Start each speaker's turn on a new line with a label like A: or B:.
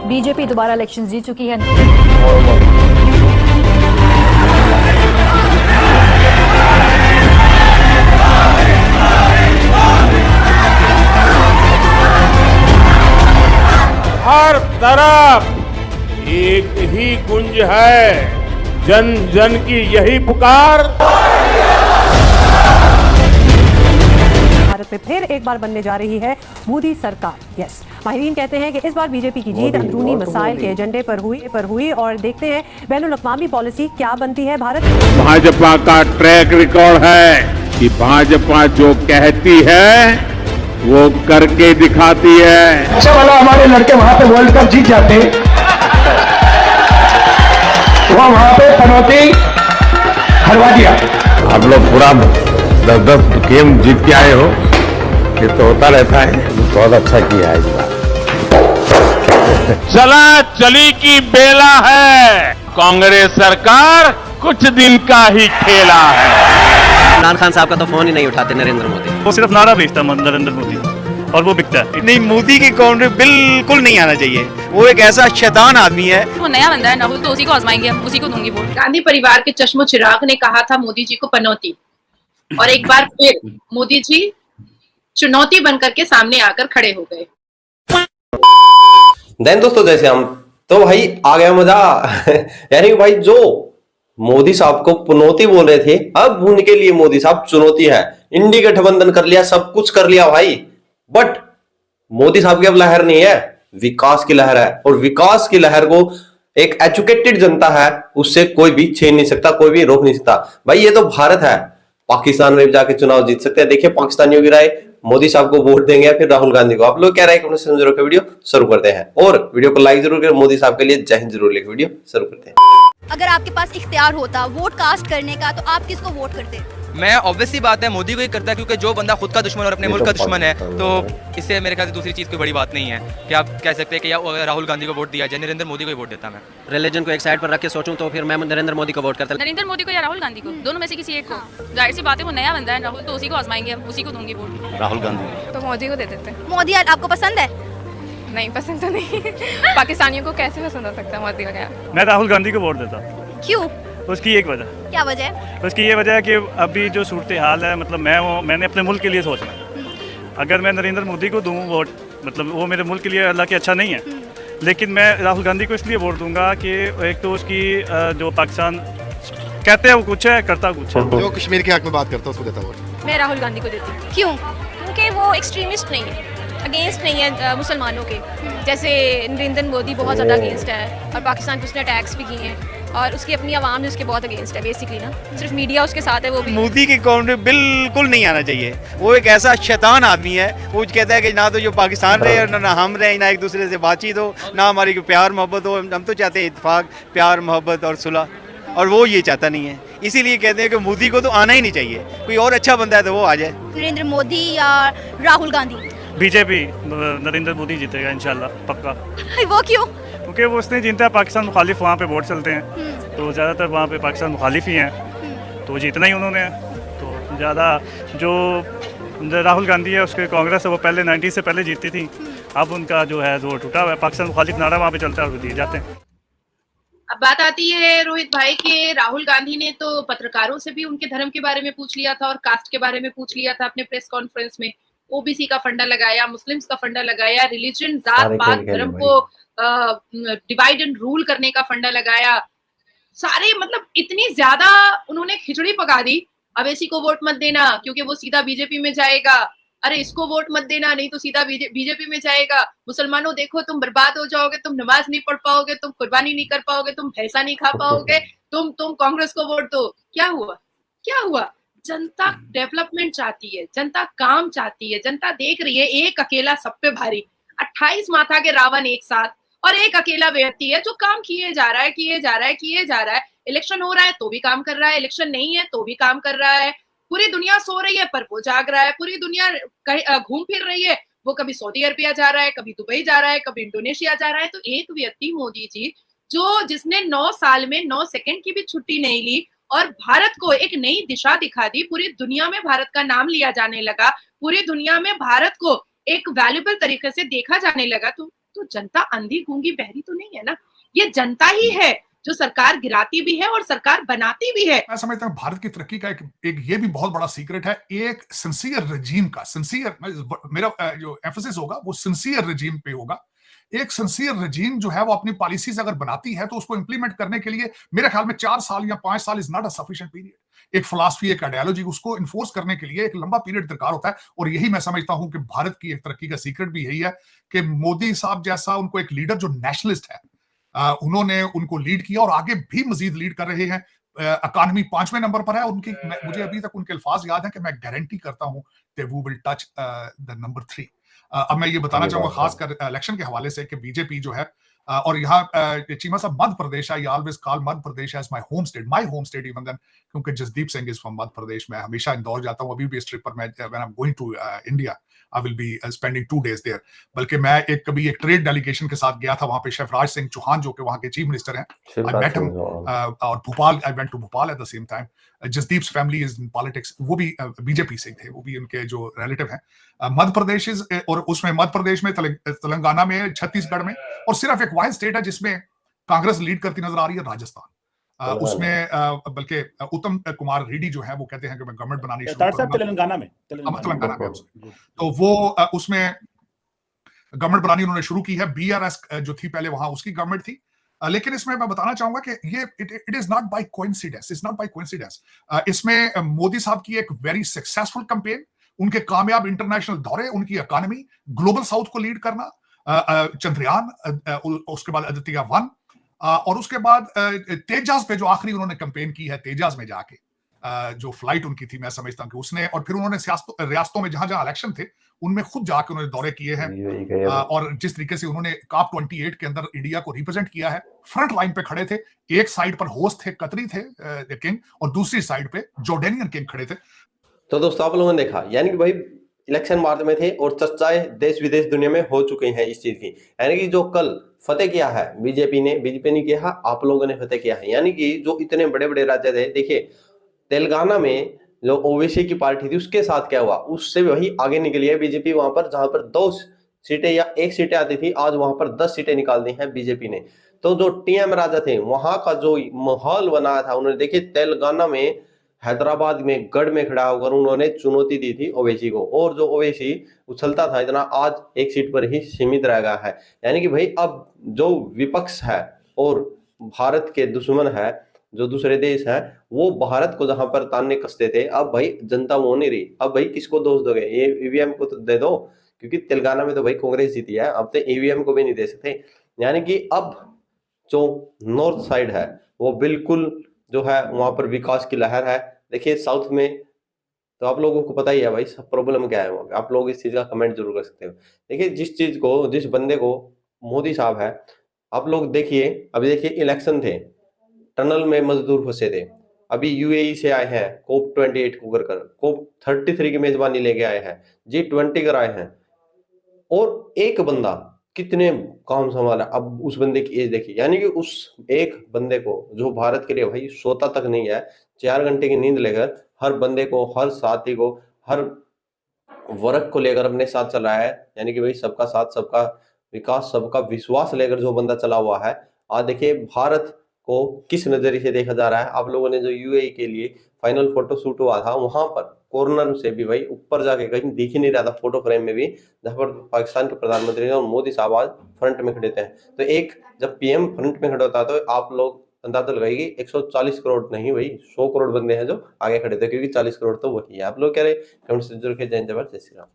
A: BJP दोबारा election जीत चुकी है।
B: हर तरफ एक ही गुंज है, जन जन की यही पुकार।
C: भारत में फिर एक बार बनने जा रही है मोदी सरकार। यस, माहिरीन कहते हैं कि इस बार बीजेपी की जीत अंदरूनी मसाइल के एजेंडे पर हुई और देखते हैं बैनुल-अक़वामी पॉलिसी क्या बनती है। भारत
B: भाजपा का ट्रैक रिकॉर्ड है कि भाजपा जो कहती है वो करके दिखाती है।
D: अच्छा वाला हमारे लड़के वहां पे वर्ल्ड कप जीत जाते, वो वहां पे पनौती हरवा दिया।
E: आप लोग पूरा 10-10 गेम जीत के आए हो, ये तो होता रहता है। बहुत अच्छा किया है इस बार।
B: चला चली की बेला है, कांग्रेस सरकार कुछ दिन का ही खेला है।
F: इमरान खान साहब का तो फोन ही नहीं उठाते नरेंद्र मोदी।
G: वो सिर्फ नारा भेजता है नरेंद्र मोदी और वो बिकता है।
H: नहीं, मोदी की काउंटर बिल्कुल नहीं आना चाहिए। वो एक ऐसा शैतान आदमी है।
I: वो नया बंदा है राहुल, तो उसी को आजमाएंगे हम, उसी को दूंगी वोट।
J: गांधी परिवार के चश्मो चिराग ने कहा था मोदी जी को पनौती, और एक बार फिर मोदी जी चुनौती बनकर के सामने आकर खड़े हो गए।
K: देन दोस्तों, जैसे हम तो भाई आ गया मजा। यानी भाई जो मोदी साहब को पुनौती बोल रहे थे, अब उनके लिए मोदी साहब चुनौती है। इंडी गठबंधन कर लिया, सब कुछ कर लिया भाई, बट मोदी साहब की अब लहर नहीं है, विकास की लहर है। और विकास की लहर को एक एजुकेटेड जनता है, उससे कोई भी छीन नहीं सकता, कोई भी रोक नहीं सकता। भाई ये तो भारत है, पाकिस्तान में जाके चुनाव जीत सकते हैं। देखिए पाकिस्तानियों की राय, मोदी साहब को वोट देंगे या फिर राहुल गांधी को। आप लोग क्या राय कमेंट सेक्शन में जरूर वीडियो शुरू करते हैं, और वीडियो को लाइक जरूर करें। मोदी साहब के लिए जय हिंद जरूर लिख वीडियो शुरू करते हैं।
L: अगर आपके पास इख्तियार होता वोट कास्ट करने का, तो आप किसको वोट करते?
F: मैं ऑब्वियसली बात है मोदी को ही करता, क्योंकि जो बंदा खुद का दुश्मन और अपने मुल्क का दुश्मन है, तो इससे मेरे ख्याल से दूसरी चीज़ कोई बड़ी बात नहीं है कि आप कह सकते हैं कि या राहुल गांधी को वोट दिया जाए, नरेंद्र मोदी को ही वोट देता। मैं रिलीजन को एक साइड पर रख के सोचूं तो फिर मैं नरेंद्र मोदी को वोट करता।
I: नरेंद्र मोदी को या राहुल गांधी को, दोनों में से किसी एक को। जाहिर सी बात है वो नया बंदा है राहुल, तो उसी को आजमाएंगे हम, उसी को दूंगी वोट।
E: राहुल गांधी
I: तो मोदी को दे देते हैं।
L: मोदी आपको पसंद है?
I: नहीं पसंद तो नहीं। पाकिस्तानियों को कैसे पसंद हो सकता है मोदी वगैरह।
G: मैं राहुल गांधी को वोट देता।
L: क्यों?
G: उसकी एक वजह।
L: क्या वजह है?
G: उसकी ये वजह है कि अभी जो सूरत हाल है, मतलब मैंने अपने मुल्क के लिए सोचना है। अगर मैं नरेंद्र मोदी को दूँ वोट, मतलब वो मेरे मुल्क के लिए अल्लाह के अच्छा नहीं है, लेकिन मैं राहुल गांधी को इसलिए वोट दूंगा कि एक तो उसकी जो पाकिस्तान कहते हैं वो कुछ है, करता कुछ है।
E: जो कश्मीर के हक में बात करता है उसको देता वोट।
I: मैं राहुल गांधी को देती हूँ।
L: क्यों?
I: क्योंकि वो एक्सट्रीमिस्ट नहीं है, अगेंस्ट नहीं है मुसलमानों के, जैसे नरेंद्र मोदी बहुत ज़्यादा अगेंस्ट है, और पाकिस्तान पे उसने अटैक्स भी किए हैं, और उसकी अपनी आवाम ने उसके बहुत अगेंस्ट है बेसिकली ना, सिर्फ मीडिया उसके साथ है। वो भी
H: मोदी की काउंटर बिल्कुल नहीं आना चाहिए। वो एक ऐसा शैतान आदमी है। वो कहता है कि ना तो जो पाकिस्तान रहे और ना हम रहे, ना एक दूसरे से बातचीत हो, ना हमारी प्यार मोहब्बत हो। हम तो चाहते हैं इत्तेफाक, प्यार मोहब्बत और सुलह, और वो ये चाहता नहीं है। इसीलिए कहते हैं कि मोदी को तो आना ही नहीं चाहिए, कोई और अच्छा बंदा है तो वो आ जाए।
L: नरेंद्र मोदी या राहुल गांधी?
G: बीजेपी, नरेंद्र मोदी जीतेगा इंशाल्लाह, पक्का।
L: वो क्यों?
G: क्योंकि वो उसने जीता है, पाकिस्तान मुखालिफ वहाँ पे वोट चलते हैं, तो ज़्यादातर वहाँ पे पाकिस्तान मुखालिफ ही हैं, तो जीतना ही उन्होंने है। तो ज़्यादा जो राहुल गांधी है, उसके कांग्रेस है, वो पहले 90 से पहले जीतती थी, अब उनका जो है वो टूटा हुआ है। पाकिस्तान मुखालिफ नारा वहाँ पे चलता है और दिए जाते हैं।
J: अब बात आती है रोहित भाई के, राहुल गांधी ने तो पत्रकारों से भी उनके धर्म के बारे में पूछ लिया था और कास्ट के बारे में पूछ लिया था अपने प्रेस कॉन्फ्रेंस में। ओबीसी का फंडा लगाया, मुस्लिम्स का फंडा लगाया, रिलीजन, जात पात, धर्म को डिवाइड एंड रूल करने का फंडा लगाया। सारे मतलब इतनी ज्यादा उन्होंने खिचड़ी पका दी। अब इसी को वोट मत देना क्योंकि वो सीधा बीजेपी में जाएगा, अरे इसको वोट मत देना नहीं तो सीधा बीजेपी में जाएगा। मुसलमानों देखो तुम बर्बाद हो जाओगे, तुम नमाज नहीं पढ़ पाओगे, तुम कुर्बानी नहीं कर पाओगे, तुम भैंसा नहीं खा पाओगे, तुम कांग्रेस को वोट दो। क्या हुआ? क्या हुआ? जनता डेवलपमेंट चाहती है, जनता काम चाहती है, जनता देख रही है एक अकेला सब पे भारी, 28 माथा के रावण एक साथ, और एक अकेला व्यक्ति है जो काम किए जा रहा है, किए जा रहा है, किए जा रहा है। इलेक्शन हो रहा है तो भी काम कर रहा है, इलेक्शन नहीं है तो भी काम कर रहा है। पूरी दुनिया सो रही है पर वो जाग रहा है, पूरी दुनिया घूम फिर रही है, वो कभी सऊदी अरबिया जा रहा है, कभी दुबई जा रहा है, कभी इंडोनेशिया जा रहा है। तो एक व्यक्ति मोदी जी जिसने 9 साल में 9 सेकंड की भी छुट्टी नहीं ली और भारत को एक नई दिशा दिखा दी, पूरी दुनिया में भारत का नाम लिया जाने लगा, पूरी दुनिया में भारत को एक वैल्यूएबल तरीके से देखा जाने लगा, तो तो जनता अंधी गूंगी बहरी तो नहीं है ना, ये जनता ही है जो सरकार गिराती भी है और सरकार बनाती भी है।
M: मैं समझता हूँ भारत की तरक्की का एक ये भी बहुत बड़ा सीक्रेट है, एक सिंसियर रजीम का, सिंसियर मेरा जो एम्फेसिस होगा वो सिंसियर रजीम पे होगा। एक सिंसियर रजीम जो है वो अपनी पॉलिसीज अगर बनाती है तो उसको इंप्लीमेंट करने के लिए मेरे ख्याल में 4 साल या 5 साल is not a sufficient period. एक फिलॉसफी, एक आइडियोलॉजी, उसको इन्फोर्स करने के लिए एक लंबा पीरियड दरकार होता है। और यही मैं समझता हूं कि भारत की एक तरक्की का सीक्रेट भी यही है कि मोदी साहब जैसा उनको एक लीडर जो नेशनलिस्ट है, उन्होंने उनको लीड किया और आगे भी मजीद लीड कर रहे हैं। इकॉनमी 5वें नंबर पर है उनकी। मुझे अभी तक उनके अल्फाज याद है कि मैं गारंटी करता हूं कि वो विल टच द नंबर 3। अब मैं ये बताना चाहूंगा खासकर इलेक्शन के हवाले से कि बीजेपी जो है और यहाँ चीमा साहब Madhya Pradesh, I always call Madhya Pradesh as my home state even then, क्योंकि जसदीप सिंह इज फ्रॉम मध्य प्रदेश। मैं हमेशा इंदौर जाता हूँ, अभी भी इस ट्रिप पर मैं when I am going to India I will be spending 2 days there. बल्कि मैं कभी एक ट्रेड डेलीगेशन के साथ गया था वहां पे, शिवराज सिंह चौहान जो कि वहां के चीफ मिनिस्टर हैं, आई मेट हिम। और Bhopal, I went to Bhopal at the same time. Jasdeep's family is in politics, वो भी बीजेपी से थे, वो भी उनके जो रिलेटिव हैं। मध्य प्रदेश इज, और उसमें मध्य प्रदेश में, तेलंगाना में, छत्तीसगढ़ में, और सिर्फ एक वाइल्ड स्टेट है जिसमें कांग्रेस लीड करती नजर आ रही है, राजस्थान। उसमें बल्कि उत्तम कुमार रेड्डी जो है वो कहते हैं कि मैं गवर्नमेंट बनानी शुरू करूंगा तेलंगाना में। तो वो उसमें गवर्नमेंट बनानी उन्होंने शुरू की है। बीआरएस जो थी पहले वहां, उसकी गवर्नमेंट थी। लेकिन इसमें मैं बताना चाहूंगा कि ये it is not by coincidence, it's not by coincidence. इसमें मोदी साहब की एक वेरी सक्सेसफुल कैंपेन, उनके कामयाब इंटरनेशनल दौरे, उनकी इकोनॉमी, ग्लोबल साउथ को लीड करना, चंद्रयान, उसके बाद आदित्य 1, और उसके बाद तेजास पे जो आखिरी उन्होंने कैंपेन की है, तेजास में जाके जो फ्लाइट उनकी थी, मैं समझता हूं कि उसने, और फिर उन्होंने रियासतों में जहां जहां इलेक्शन थे उनमें खुद जाके उन्होंने दौरे किए हैं। और जिस तरीके से उन्होंने COP 28 के अंदर इंडिया को रिप्रेजेंट किया है, फ्रंट लाइन पे खड़े थे। एक साइड पर होस्ट थे, कतरी थे किंग, और दूसरी साइड पे जॉर्डेनियन किंग खड़े थे।
K: तो दोस्तों आप लोगों ने देखा, यानी कि भाई इलेक्शन मार्च में थे और चर्चाएं देश विदेश दुनिया में हो चुकी हैं इस चीज की। यानी कि जो कल फतेह किया है बीजेपी ने किया, आप लोगों ने फतेह किया है। यानी कि जो इतने बड़े बड़े राज्य थे, देखिए तेलंगाना में जो ओवैसी की पार्टी थी उसके साथ क्या हुआ, उससे वही आगे निकली है बीजेपी। वहां पर जहां पर 2 सीटें या 1 सीटें आती थी, आज वहां पर 10 सीटें निकाल दी हैं बीजेपी ने। तो जो टीएम राजा थे वहां का जो माहौल बनाया था उन्होंने, देखिए तेलंगाना में, हैदराबाद में, गढ़ में खड़ा होकर उन्होंने चुनौती दी थी ओवैसी को, और जो ओवैसी उछलता था इतना, आज 1 सीट पर ही सीमित रह गया है। यानी कि भाई अब जो विपक्ष है और भारत के दुश्मन है जो दूसरे देश हैं, वो भारत को जहां पर तानने कसते थे, अब भाई जनता वो नहीं रही। अब भाई किसको दोष दोगे? ये ईवीएम को तो दे दो, क्योंकि तेलंगाना में तो भाई कांग्रेस जीती है, अब तो ईवीएम को भी नहीं दे सकते। यानी कि अब जो नॉर्थ साइड है वो बिल्कुल जो है वहां पर विकास की लहर है। देखिए साउथ में तो आप लोगों को पता ही है भाई सब प्रॉब्लम क्या है वहां पे। आप लोग इस चीज का कमेंट जरूर कर सकते हो। देखिए जिस बंदे को मोदी साहब है, आप लोग देखिए, अभी देखिए इलेक्शन थे, टनल में मजदूर फंसे थे, अभी यूएई से आए हैं COP 28 को कर COP 33 की मेजबानी लेके आए हैं, G20 कर आए हैं, और एक बंदा कितने काम संभाला। अब उस बंदे की एज देखिए, यानी कि उस एक बंदे को जो भारत के लिए भाई सोता तक नहीं है, 4 घंटे की नींद लेकर हर बंदे को, हर साथी को, हर वर्ग को लेकर अपने साथ चला है। यानी कि भाई सबका साथ, सबका विकास, सबका विश्वास लेकर जो बंदा चला हुआ है, आज देखिए भारत को किस नजरिए से देखा जा रहा है। आप लोगों ने जो यूएई के लिए फाइनल फोटो शूट हुआ था, वहां पर कॉर्नर से भी भाई ऊपर जाके कहीं दिख ही नहीं रहा था फोटो फ्रेम में भी, जहां पर पाकिस्तान के प्रधानमंत्री और मोदी साहब आज फ्रंट में खड़े थे। तो एक जब पीएम फ्रंट में खड़ा होता है तो आप लोग अंदाजा लगाइए 140 करोड़ नहीं भाई 100 करोड़ बंदे हैं जो आगे खड़े थे, क्योंकि 40 करोड़ तो वही है। आप लोग कह रहे कमेंट से जरूर जय हिंद, जय श्री राम।